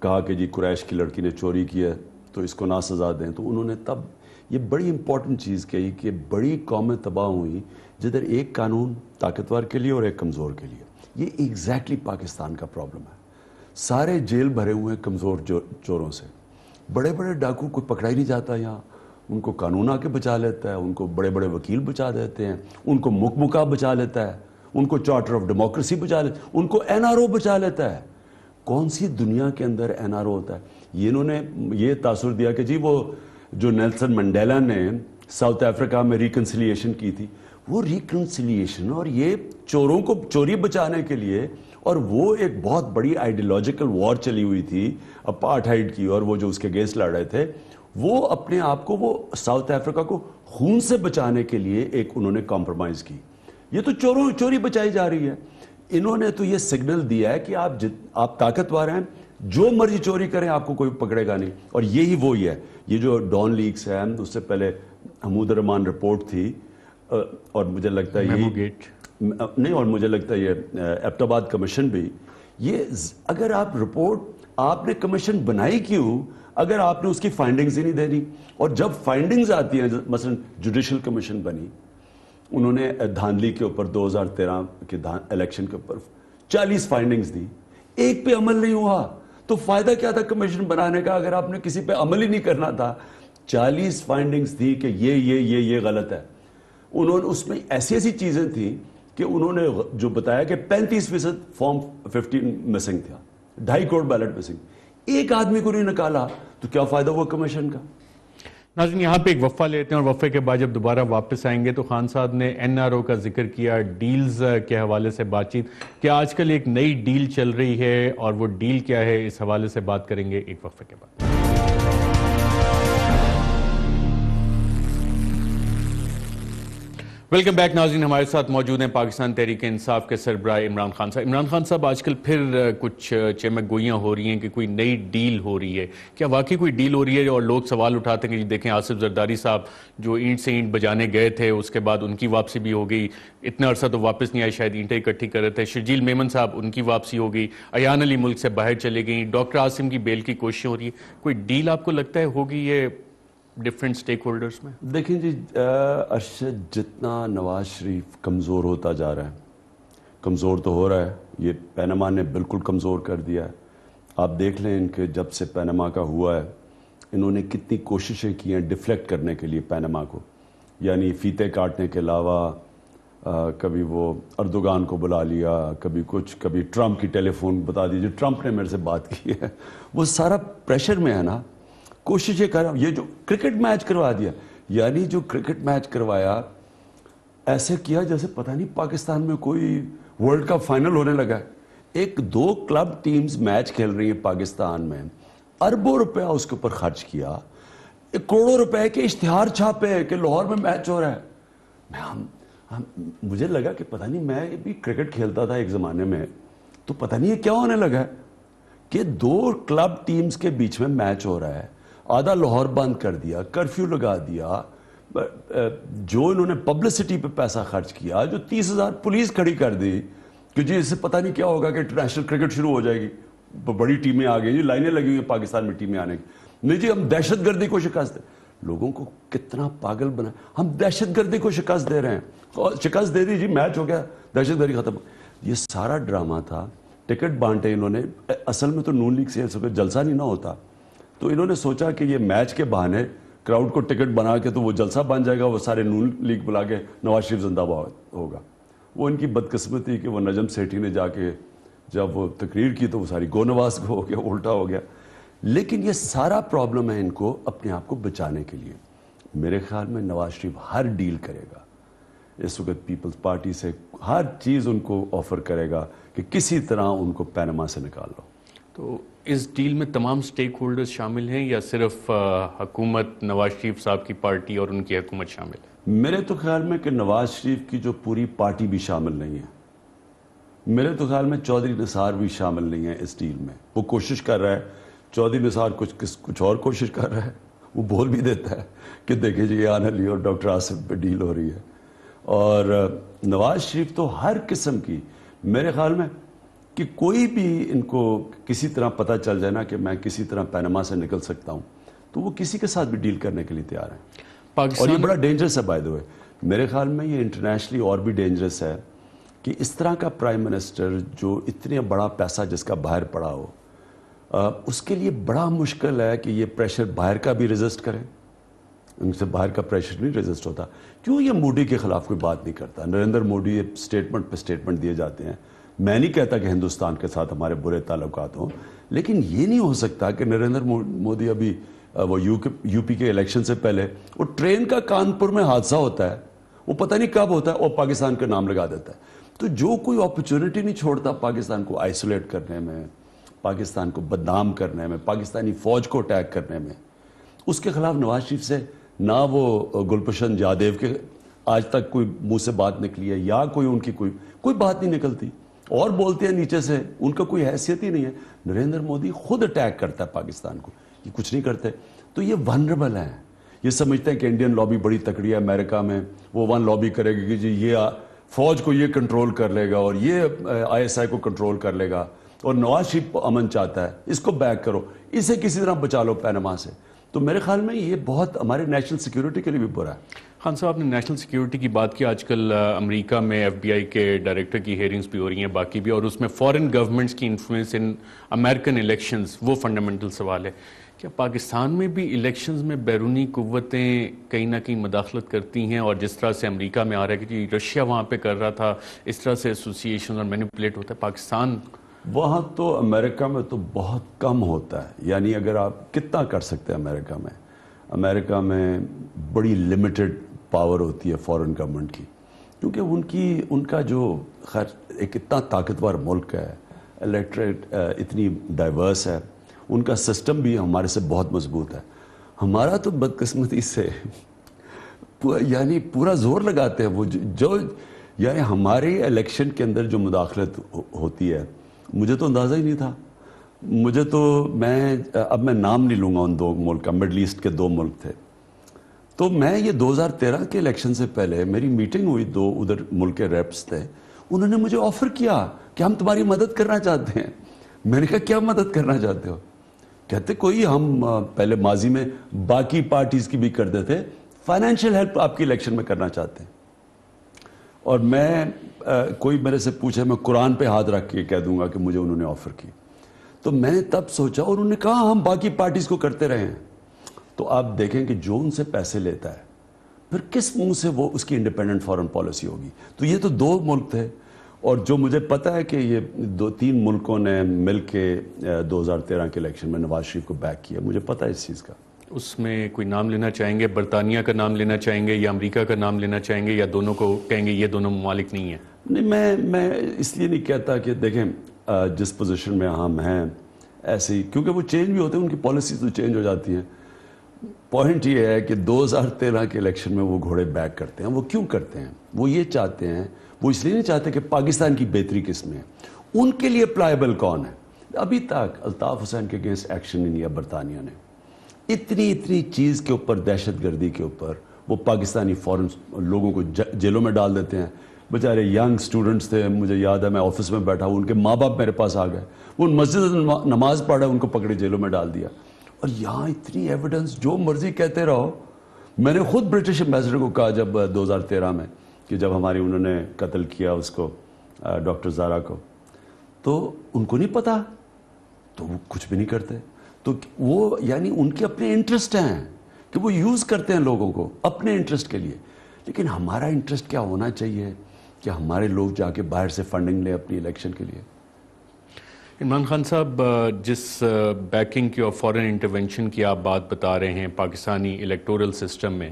کہا کہ جی قریش کی لڑکی نے چوری کی ہے تو اس کو نہ سزا دیں, تو انہوں نے تب یہ بڑی امپورٹنٹ چیز کہی کہ بڑی قومیں تباہ ہوئیں جدھر ایک قانون طاقتور کے لیے اور ایک کمزور کے لیے. یہ ایگزیکٹلی پاکستان کا پرابلم ہے. سارے جیل بھرے ہوئے ہیں کمزور چوروں سے. بڑے بڑے ڈاکو کو پکڑا ہی نہیں جاتا یہاں, ان کو قانون آ کے بچا لیتا ہے, ان کو بڑے بڑے وکیل بچا دیتے ہیں, ان کو مکہ بچا لیتا ہے, ان کو چارٹر آف ڈیموکریسی بچا لیتا ہے, ان کو NRO بچا لیتا ہے. کون سی دنیا کے اندر NRO ہوتا ہے؟ یہ انہوں نے یہ تاثر دیا کہ جی وہ جو نیلسن منڈیلا نے ساؤتھ افریقہ میں ریکنسیلیشن کی تھی, وہ ریکنسیلیشن اور یہ چوروں کو چوری بچانے کے لیے, اور وہ ایک بہت بڑی آئیڈیالوجیکل وار چلی ہوئی تھی اپارٹھائیڈ کی, اور وہ جو اس کے اگینسٹ لڑ رہے تھے وہ اپنے آپ کو وہ ساؤتھ افریقہ کو خون سے بچانے کے لیے ایک انہوں نے کمپرومائز کی. یہ تو چوری بچائی جا رہی ہے. انہوں نے تو یہ سگنل دیا ہے کہ آپ طاقتور ہیں, جو مرضی چوری کریں آپ کو کوئی پکڑے گا نہیں. اور یہی وہی ہے. یہ جو ڈان لیکس ہے, اس سے پہلے حمود الرحمان رپورٹ تھی, اور مجھے لگتا ہے نہیں, اور مجھے لگتا ہے یہ ایبٹ آباد کمیشن بھی, یہ اگر آپ رپورٹ آپ نے کمیشن بنائی کیوں اگر آپ نے اس کی فائنڈنگز ہی نہیں دینی. اور جب فائنڈنگز آتی ہیں, مثلا جوڈیشل کمیشن بنی, انہوں نے دھاندلی کے اوپر 2013 کے الیکشن کے اوپر 40 فائنڈنگز دی, ایک پہ عمل نہیں ہوا, تو فائدہ کیا تھا کمیشن بنانے کا اگر آپ نے کسی پہ عمل ہی نہیں کرنا تھا. 40 فائنڈنگز تھی کہ یہ غلط ہے. انہوں نے اس میں ایسی چیزیں تھیں کہ انہوں نے جو بتایا کہ 35% فارم 15 مسنگ تھا, 2.5 کروڑ بیلٹ مسنگ, ایک آدمی کو نہیں نکالا, تو کیا فائدہ ہوا کمیشن کا؟ ناظرین یہاں پہ ایک وقفہ لیتے ہیں, اور وقفے کے بعد جب دوبارہ واپس آئیں گے تو خان صاحب نے NRO کا ذکر کیا, ڈیلز کے حوالے سے بات چیت, کہ آج کل ایک نئی ڈیل چل رہی ہے, اور وہ ڈیل کیا ہے اس حوالے سے بات کریں گے ایک وقفے کے بعد. ویلکم بیک ناظرین, ہمارے ساتھ موجود ہیں پاکستان تحریک انصاف کے سربراہ عمران خان صاحب. عمران خان صاحب, آج کل پھر کچھ چمک گوئیاں ہو رہی ہیں کہ کوئی نئی ڈیل ہو رہی ہے. کیا واقعی کوئی ڈیل ہو رہی ہے؟ اور لوگ سوال اٹھاتے ہیں کہ دیکھیں آصف زرداری صاحب جو اینٹ سے اینٹ بجانے گئے تھے, اس کے بعد ان کی واپسی بھی ہو گئی, اتنا عرصہ تو واپس نہیں آئے, شاید اینٹیں اکٹھی کر رہے تھے. شرجیل میمن صاحب, ان کی واپسی ہو گئی. ایان علی ملک سے باہر چلے گئیں. ڈاکٹر عاصم کی بیل کی کوششیں ہو رہی ہے. کوئی ڈیل آپ کو لگتا ہے ہوگی یہ ڈیفرنٹ سٹیک ہولڈرز میں؟ دیکھیں جی ارشد, جتنا نواز شریف کمزور ہوتا جا رہا ہے, کمزور تو ہو رہا ہے, یہ پینما نے بالکل کمزور کر دیا ہے. آپ دیکھ لیں ان کے جب سے پینما کا ہوا ہے, انہوں نے کتنی کوششیں کی ہیں ڈیفلیکٹ کرنے کے لیے پینما کو, یعنی فیتے کاٹنے کے علاوہ کبھی وہ اردوغان کو بلا لیا, کبھی کچھ, کبھی ٹرمپ کی ٹیلی فون بتا دیجیے ٹرمپ نے میرے سے بات کی ہے. وہ سارا پریشر میں ہے نا, کوششیں کر رہا. یہ جو کرکٹ میچ کروا دیا, یعنی جو کرکٹ میچ کروایا ایسے کیا جیسے پتہ نہیں پاکستان میں کوئی ورلڈ کپ فائنل ہونے لگا ہے. 1-2 کلب ٹیمز میچ کھیل رہی ہیں پاکستان میں, اربوں روپیہ اس کے اوپر خرچ کیا, کروڑوں روپے کے اشتہار چھاپے کہ لاہور میں میچ ہو رہا ہے. مجھے لگا کہ پتہ نہیں, میں بھی کرکٹ کھیلتا تھا ایک زمانے میں, تو پتہ نہیں یہ کیا ہونے لگا ہے کہ 2 کلب ٹیمز کے بیچ میں میچ ہو رہا ہے, آدھا لاہور بند کر دیا, کرفیو لگا دیا, جو انہوں نے پبلسٹی پہ پیسہ خرچ کیا, جو 30,000 پولیس کھڑی کر دی کہ جی اس سے پتہ نہیں کیا ہوگا کہ انٹرنیشنل کرکٹ شروع ہو جائے گی, بڑی ٹیمیں آ گئی, لائنیں لگی ہوئی ہیں پاکستان میں ٹیمیں آنے کی. نہیں جی ہم دہشت گردی کو شکست دیں. لوگوں کو کتنا پاگل بنا, ہم دہشت گردی کو شکست دے رہے ہیں, شکست دے دی جی, میچ ہو گیا, دہشت گردی ختم. یہ سارا ڈرامہ تھا. ٹکٹ بانٹے انہوں نے, اصل میں تو نون لیگ سے جلسہ نہیں نہ ہوتا, تو انہوں نے سوچا کہ یہ میچ کے بہانے کراؤڈ کو ٹکٹ بنا کے تو وہ جلسہ بن جائے گا, وہ سارے نون لیگ بلا کے نواز شریف زندہ باد ہوگا. وہ ان کی بدقسمتی کہ وہ نجم سیٹھی نے جا کے جب وہ تقریر کی تو وہ ساری گو نواز کو ہو گیا, الٹا ہو گیا. لیکن یہ سارا پرابلم ہے ان کو اپنے آپ کو بچانے کے لیے. میرے خیال میں نواز شریف ہر ڈیل کرے گا اس وقت, پیپلز پارٹی سے ہر چیز ان کو آفر کرے گا کہ کسی طرح ان کو پینما سے نکال لو. تو اس ڈیل میں تمام سٹیک ہولڈرز شامل ہیں یا صرف حکومت, نواز شریف صاحب کی پارٹی اور ان کی حکومت شامل ہے؟ میرے تو خیال میں کہ نواز شریف کی جو پوری پارٹی بھی شامل نہیں ہے. میرے تو خیال میں چودھری نثار بھی شامل نہیں ہے اس ڈیل میں. وہ کوشش کر رہا ہے, چودھری نثار کچھ اور کوشش کر رہا ہے, وہ بول بھی دیتا ہے کہ دیکھیں جی آن علی اور ڈاکٹر آصف پہ ڈیل ہو رہی ہے. اور نواز شریف تو ہر قسم کی، میرے خیال میں کہ کوئی بھی ان کو کسی طرح پتہ چل جائے نا کہ میں کسی طرح پینما سے نکل سکتا ہوں تو وہ کسی کے ساتھ بھی ڈیل کرنے کے لیے تیار ہیں. اور یہ بڑا ڈینجرس ہے بائی دا وے. میرے خیال میں یہ انٹرنیشنلی اور بھی ڈینجرس ہے کہ اس طرح کا پرائم منسٹر جو اتنا بڑا پیسہ جس کا باہر پڑا ہو، اس کے لیے بڑا مشکل ہے کہ یہ پریشر باہر کا بھی ریزسٹ کریں. ان سے باہر کا پریشر نہیں ریزسٹ ہوتا. کیوں یہ مودی کے خلاف کوئی بات نہیں کرتا؟ نریندر مودی اسٹیٹمنٹ پہ اسٹیٹمنٹ دیے جاتے ہیں. میں نہیں کہتا کہ ہندوستان کے ساتھ ہمارے برے تعلقات ہوں، لیکن یہ نہیں ہو سکتا کہ نریندر مودی ابھی وہ یو پی کے الیکشن سے پہلے وہ ٹرین کا کانپور میں حادثہ ہوتا ہے، وہ پتہ نہیں کب ہوتا ہے، اور پاکستان کا نام لگا دیتا ہے. تو جو کوئی اپرچونٹی نہیں چھوڑتا پاکستان کو آئسولیٹ کرنے میں، پاکستان کو بدنام کرنے میں، پاکستانی فوج کو اٹیک کرنے میں، اس کے خلاف نواز شریف سے نہ وہ گلبشن جادیو کے آج تک کوئی منہ سے بات نکلی ہے، یا کوئی ان کی کوئی بات نہیں نکلتی، اور بولتے ہیں نیچے سے، ان کا کوئی حیثیت ہی نہیں ہے. نریندر مودی خود اٹیک کرتا ہے پاکستان کو، یہ کچھ نہیں کرتے. تو یہ ونربل ہیں. یہ سمجھتے ہیں کہ انڈین لابی بڑی تکڑی ہے امریکہ میں، وہ ون لابی کرے گی کہ جی یہ فوج کو یہ کنٹرول کر لے گا اور یہ آئی ایس آئی کو کنٹرول کر لے گا، اور نواز شریف امن چاہتا ہے، اس کو بیک کرو، اسے کسی طرح بچا لو پینما سے. تو میرے خیال میں یہ بہت ہمارے نیشنل سیکیورٹی کے لیے بھی برا ہے. خان صاحب، آپ نے نیشنل سیکیورٹی کی بات کی. آج کل امریکہ میں ایف بی آئی کے ڈائریکٹر کی ہیئرنگز بھی ہو رہی ہیں، باقی بھی، اور اس میں فارن گورنمنٹس کی انفلوئنس ان امریکن الیکشنز، وہ فنڈامنٹل سوال ہے. کیا پاکستان میں بھی الیکشنز میں بیرونی قوتیں کہیں نہ کہیں مداخلت کرتی ہیں؟ اور جس طرح سے امریکہ میں آ رہا ہے کہ جی رشیا وہاں پہ کر رہا تھا، اس طرح سے ایسوسیشن اور مینیپولیٹ ہوتا ہے پاکستان؟ وہاں تو امریکہ میں تو بہت کم ہوتا ہے. یعنی اگر آپ کتنا کر سکتے ہیں امریکہ میں بڑی لمیٹڈ پاور ہوتی ہے فارن گورنمنٹ کی، کیونکہ ان کا جو خیر ایک اتنا طاقتور ملک ہے، الیکٹریٹ اتنی ڈائیورس ہے، ان کا سسٹم بھی ہمارے سے بہت مضبوط ہے. ہمارا تو بدقسمتی سے یعنی پورا زور لگاتے ہیں وہ جو یعنی ہمارے الیکشن کے اندر جو مداخلت ہوتی ہے، مجھے تو اندازہ ہی نہیں تھا. مجھے تو اب میں نام نہیں لوں گا ان دو ملک کا، مڈل ایسٹ کے دو ملک تھے. تو میں یہ 2013 کے الیکشن سے پہلے میری میٹنگ ہوئی، دو ادھر ملک کے ریپس تھے، انہوں نے مجھے آفر کیا کہ ہم تمہاری مدد کرنا چاہتے ہیں. میں نے کہا کیا مدد کرنا چاہتے ہو؟ کہتے کوئی ہم پہلے ماضی میں باقی پارٹیز کی بھی کرتے تھے، فائنینشیل ہیلپ آپ کی الیکشن میں کرنا چاہتے ہیں. اور میں کوئی میرے سے پوچھے میں قرآن پہ ہاتھ رکھ کے کہہ دوں گا کہ مجھے انہوں نے آفر کی. تو میں نے تب سوچا، اور انہوں نے کہا ہم باقی پارٹیز کو کرتے رہے ہیں. تو آپ دیکھیں کہ جو ان سے پیسے لیتا ہے پھر کس منہ سے وہ اس کی انڈیپینڈنٹ فارن پالیسی ہوگی. تو یہ تو دو ملک تھے، اور جو مجھے پتہ ہے کہ یہ 2-3 ملکوں نے مل کے 2013 کے الیکشن میں نواز شریف کو بیک کیا، مجھے پتہ ہے اس چیز کا. اس میں کوئی نام لینا چاہیں گے؟ برطانیہ کا نام لینا چاہیں گے یا امریکہ کا نام لینا چاہیں گے، یا دونوں کو کہیں گے یہ دونوں ممالک نہیں ہیں؟ نہیں، میں اس لیے نہیں کہتا کہ دیکھیں جس پوزیشن میں ہم ہیں ایسے ہی، کیونکہ وہ چینج بھی ہوتے ہیں، ان کی پالیسیز تو چینج ہو جاتی ہیں. پوائنٹ یہ ہے کہ 2013 کے الیکشن میں وہ گھوڑے بیک کرتے ہیں. وہ کیوں کرتے ہیں؟ وہ یہ چاہتے ہیں، وہ اس لیے نہیں چاہتے کہ پاکستان کی بہتری کس میں ہے، ان کے لیے اپلائیبل کون ہے. ابھی تک الطاف حسین کے اگینسٹ ایکشن نہیں لیا برطانیہ نے. اتنی چیز کے اوپر، دہشت گردی کے اوپر وہ پاکستانی فورن لوگوں کو جیلوں میں ڈال دیتے ہیں. بیچارے ینگ سٹوڈنٹس تھے، مجھے یاد ہے میں آفس میں بیٹھا ہوں، ان کے ماں باپ میرے پاس آ گئے، وہ مسجد نماز پڑھ رہے، ان کو پکڑے جیلوں میں ڈال دیا. اور یہاں اتنی ایویڈنس، جو مرضی کہتے رہو. میں نے خود برٹش ایمبیسڈر کو کہا جب 2013 میں کہ جب ہماری انہوں نے قتل کیا اس کو، ڈاکٹر زارا کو، تو ان کو نہیں پتا، تو وہ کچھ بھی نہیں کرتے. تو وہ یعنی ان کے اپنے انٹرسٹ ہیں کہ وہ یوز کرتے ہیں لوگوں کو اپنے انٹرسٹ کے لیے. لیکن ہمارا انٹرسٹ کیا ہونا چاہیے کہ ہمارے لوگ جا کے باہر سے فنڈنگ لیں اپنی الیکشن کے لیے. عمران خان صاحب، جس بیکنگ کی اور فورن انٹرونشن کی آپ بات بتا رہے ہیں پاکستانی الیکٹورل سسٹم میں،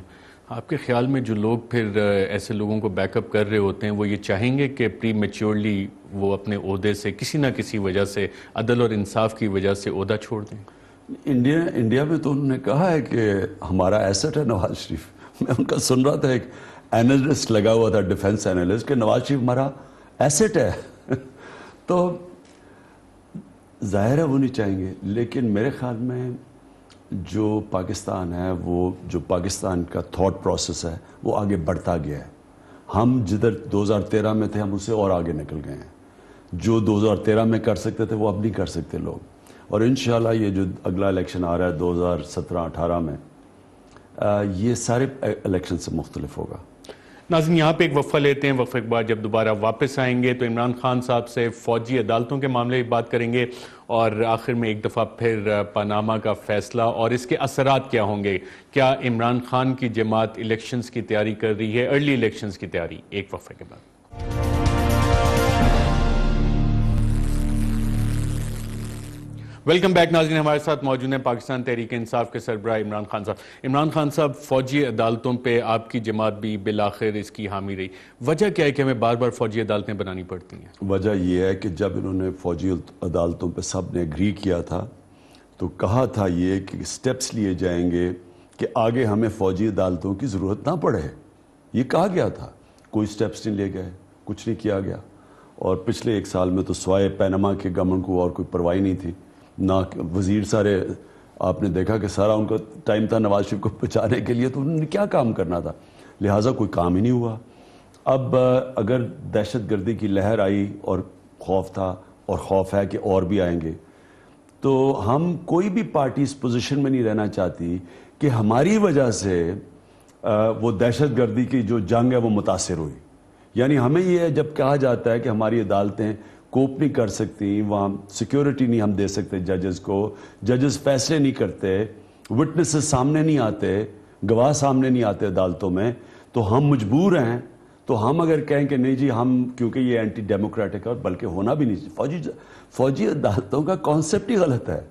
آپ کے خیال میں جو لوگ پھر ایسے لوگوں کو بیک اپ کر رہے ہوتے ہیں، وہ یہ چاہیں گے کہ پری میچورلی وہ اپنے عہدے سے کسی نہ کسی وجہ سے، عدل اور انصاف کی وجہ سے عہدہ چھوڑ دیں؟ انڈیا میں تو انہوں نے کہا ہے کہ ہمارا ایسٹ ہے نواز شریف. میں ان کا سن رہا تھا، ایک اینالسٹ لگا ہوا تھا، ڈیفنس اینالسٹ، کہ نواز شریف ہمارا ایسٹ ہے. تو ظاہر ہے وہ نہیں چاہیں گے. لیکن میرے خیال میں جو پاکستان ہے وہ جو پاکستان کا تھاٹ پروسیس ہے وہ آگے بڑھتا گیا ہے. ہم جدھر 2013 میں تھے ہم اس سے اور آگے نکل گئے ہیں. جو 2013 میں کر سکتے تھے وہ اب نہیں کر سکتے لوگ. اور انشاءاللہ یہ جو اگلا الیکشن آ رہا ہے 2017-18 میں یہ سارے الیکشن سے مختلف ہوگا. ناظرین یہاں پہ ایک وقفہ لیتے ہیں. وقفے کے بعد جب دوبارہ واپس آئیں گے تو عمران خان صاحب سے فوجی عدالتوں کے معاملے کی بات کریں گے اور آخر میں ایک دفعہ پھر پاناما کا فیصلہ اور اس کے اثرات کیا ہوں گے. کیا عمران خان کی جماعت الیکشنز کی تیاری کر رہی ہے, ارلی الیکشنز کی تیاری؟ ایک وقفے کے بعد. ویلکم بیک ناظرین. ہمارے ساتھ موجود ہیں پاکستان تحریک انصاف کے سربراہ عمران خان صاحب. عمران خان صاحب, فوجی عدالتوں پہ آپ کی جماعت بھی بالآخر اس کی حامی رہی. وجہ کیا ہے کہ ہمیں بار بار فوجی عدالتیں بنانی پڑتی ہیں؟ وجہ یہ ہے کہ جب انہوں نے فوجی عدالتوں پہ سب نے اگری کیا تھا تو کہا تھا یہ کہ سٹیپس لیے جائیں گے کہ آگے ہمیں فوجی عدالتوں کی ضرورت نہ پڑے. یہ کہا گیا تھا. کوئی سٹیپس نہیں لے گئے, کچھ نہیں کیا گیا. اور پچھلے ایک سال میں تو سوائے پیناما کے گورنمنٹ کو اور کوئی پرواہ نہیں تھی. نہ وزیر سارے آپ نے دیکھا کہ سارا ان کا ٹائم تھا نواز شریف کو بچانے کے لیے, تو انہوں نے کیا کام کرنا تھا, لہٰذا کوئی کام ہی نہیں ہوا. اب اگر دہشت گردی کی لہر آئی اور خوف تھا اور خوف ہے کہ اور بھی آئیں گے, تو ہم کوئی بھی پارٹی اس پوزیشن میں نہیں رہنا چاہتی کہ ہماری وجہ سے وہ دہشت گردی کی جو جنگ ہے وہ متاثر ہوئی. یعنی ہمیں یہ جب کہا جاتا ہے کہ ہماری عدالتیں کوپ نہیں کر سکتی, وہاں سیکیورٹی نہیں ہم دے سکتے ججز کو, ججز فیصلے نہیں کرتے, وٹنسز سامنے نہیں آتے, گواہ سامنے نہیں آتے عدالتوں میں, تو ہم مجبور ہیں. تو ہم اگر کہیں کہ نہیں جی ہم, کیونکہ یہ اینٹی ڈیموکریٹک ہے, بلکہ ہونا بھی نہیں چاہیے, فوجی عدالتوں کا کانسیپٹ ہی غلط ہے.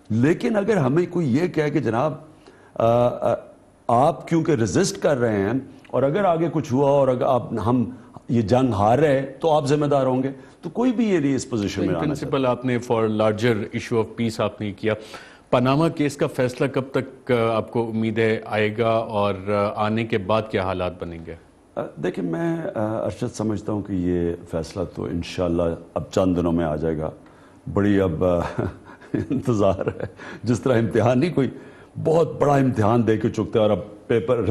لیکن اگر ہمیں کوئی یہ کہے کہ جناب آپ کیونکہ ریزسٹ کر رہے ہیں اور اگر آگے کچھ ہوا اور اگر ہم یہ جنگ ہار رہے تو آپ ذمہ دار ہوں گے, تو کوئی بھی یہ نہیں اس پوزیشن میں آنا. پرنسپل آپ نے for larger issue of peace آپ نے کیا. پاناما کیس کا فیصلہ کب تک آپ کو امید ہے آئے گا, اور آنے کے بعد کیا حالات بنیں گے؟ دیکھیں میں ارشد سمجھتا ہوں کہ یہ فیصلہ تو انشاءاللہ اب چند دنوں میں آ جائے گا. بڑی اب انتظار ہے, جس طرح امتحان نہیں کوئی بہت بڑا امتحان دے کے چکتا ہے اور اب پیپر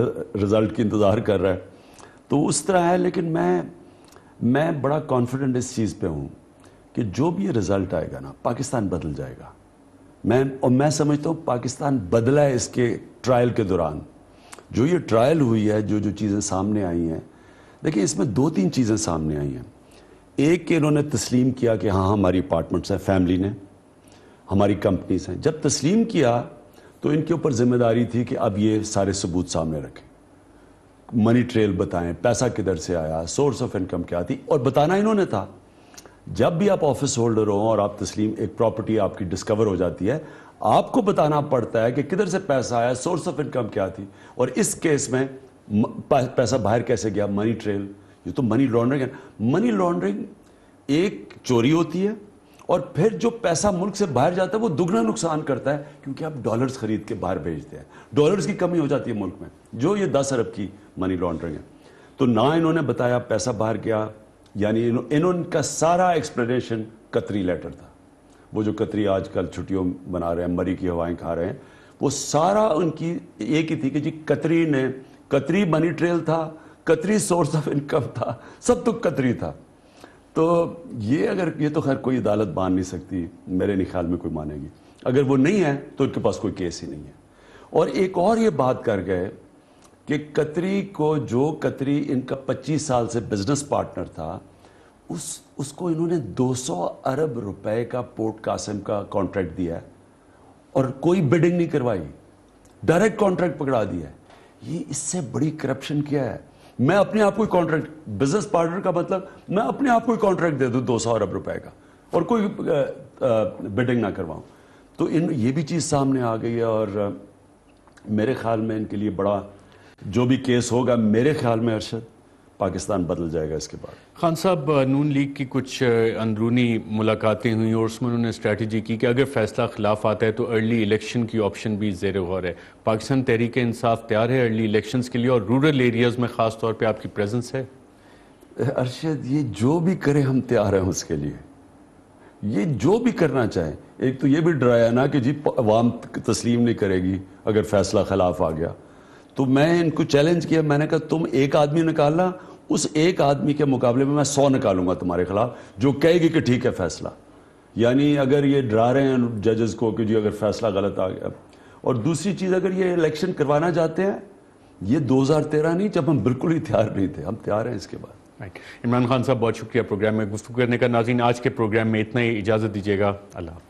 رزلٹ کی انتظار کر رہا ہے, تو اس طرح ہے. لیکن میں بڑا کانفیڈنٹ اس چیز پہ ہوں کہ جو بھی یہ رزلٹ آئے گا نا, پاکستان بدل جائے گا. میں سمجھتا ہوں پاکستان بدلا ہے اس کے ٹرائل کے دوران. جو یہ ٹرائل ہوئی ہے, جو چیزیں سامنے آئی ہیں, دیکھیں اس میں 2-3 چیزیں سامنے آئی ہیں. ایک کہ انہوں نے تسلیم کیا کہ ہاں ہماری اپارٹمنٹس ہیں, فیملی نے, ہماری کمپنیز ہیں. جب تسلیم کیا تو ان کے اوپر ذمہ داری تھی کہ اب یہ سارے ثبوت سامنے رکھیں, منی ٹریل بتائیں, پیسہ کدھر سے آیا, سورس آف انکم کیا تھی, اور بتانا انہوں نے تھا. جب بھی آپ آفس ہولڈر ہوں اور آپ تسلیم, ایک پراپرٹی آپ کی ڈسکور ہو جاتی ہے, آپ کو بتانا پڑتا ہے کہ کدھر سے پیسہ آیا, سورس آف انکم کیا تھی. اور اس کیس میں پیسہ باہر کیسے گیا, منی ٹریل, یہ تو منی لانڈرنگ ہے. منی لانڈرنگ ایک چوری ہوتی ہے, اور پھر جو پیسہ ملک سے باہر جاتا ہے وہ دگنا نقصان کرتا ہے, کیونکہ آپ ڈالرز خرید کے باہر بھیجتے ہیں. ڈالرز کی کمی ہو جاتی ہے ملک میں, جو یہ 10 ارب کی منی لانڈرنگ ہے. تو نہ انہوں نے بتایا پیسہ باہر گیا, یعنی انہوں کا سارا ایکسپلینیشن قطری لیٹر تھا. وہ جو قطری آج کل چھٹیوں بنا رہے ہیں, مری کی ہوائیں کھا رہے ہیں, وہ سارا ان کی ایک ہی تھی کہ جی قطری منی ٹریل تھا, قطری سورس آف انکم تھا, سب تو قطری تھا. تو یہ تو خیر کوئی عدالت مان نہیں سکتی, میرے نہیں خیال میں کوئی مانے گی. اگر وہ نہیں ہے تو ان کے پاس کوئی کیس ہی نہیں ہے. اور ایک اور یہ بات کر گئے کہ قطری کو, جو قطری ان کا 25 سال سے بزنس پارٹنر تھا, اس کو انہوں نے 200 ارب روپے کا پورٹ قاسم کا کانٹریکٹ دیا ہے اور کوئی بڈنگ نہیں کروائی, ڈائریکٹ کانٹریکٹ پکڑا دیا ہے. یہ اس سے بڑی کرپشن کیا ہے؟ میں اپنے آپ کو کانٹریکٹ, بزنس پارٹنر کا مطلب میں اپنے آپ کو کانٹریکٹ دے دوں 200 ارب روپے کا اور کوئی بڈنگ نہ کرواؤں. تو یہ بھی چیز سامنے آ گئی ہے, اور میرے خیال میں ان کے لیے بڑا جو بھی کیس ہوگا, میرے خیال میں ارشد پاکستان بدل جائے گا اس کے بعد. خان صاحب, نون لیگ کی کچھ اندرونی ملاقاتیں ہوئیں اور اس میں انہوں نے اسٹریٹجی کی کہ اگر فیصلہ خلاف آتا ہے تو ارلی الیکشن کی آپشن بھی زیر غور ہے. پاکستان تحریک انصاف تیار ہے ارلی الیکشنز کے لیے, اور رورل ایریاز میں خاص طور پہ آپ کی پریزنس ہے؟ ارشد, یہ جو بھی کرے ہم تیار ہیں اس کے لیے. یہ جو بھی کرنا چاہیں. ایک تو یہ بھی ڈرایا نا کہ جی عوام تسلیم نہیں کرے گی اگر فیصلہ خلاف آ گیا. تو میں ان کو چیلنج کیا, میں نے کہا تم ایک آدمی نکالنا, اس ایک آدمی کے مقابلے میں 100 نکالوں گا تمہارے خلاف جو کہے گی کہ ٹھیک ہے فیصلہ. یعنی اگر یہ ڈرا رہے ہیں ججز کو کہ جی اگر فیصلہ غلط آ گیا. اور دوسری چیز, اگر یہ الیکشن کروانا چاہتے ہیں, یہ 2013 نہیں جب ہم بالکل ہی تیار نہیں تھے, ہم تیار ہیں اس کے بعد. عمران خان صاحب بہت شکریہ پروگرام میں گفتگو کرنے کا. ناظرین آج کے پروگرام میں اتنا ہی, اجازت دیجیے گا, اللہ حافظ.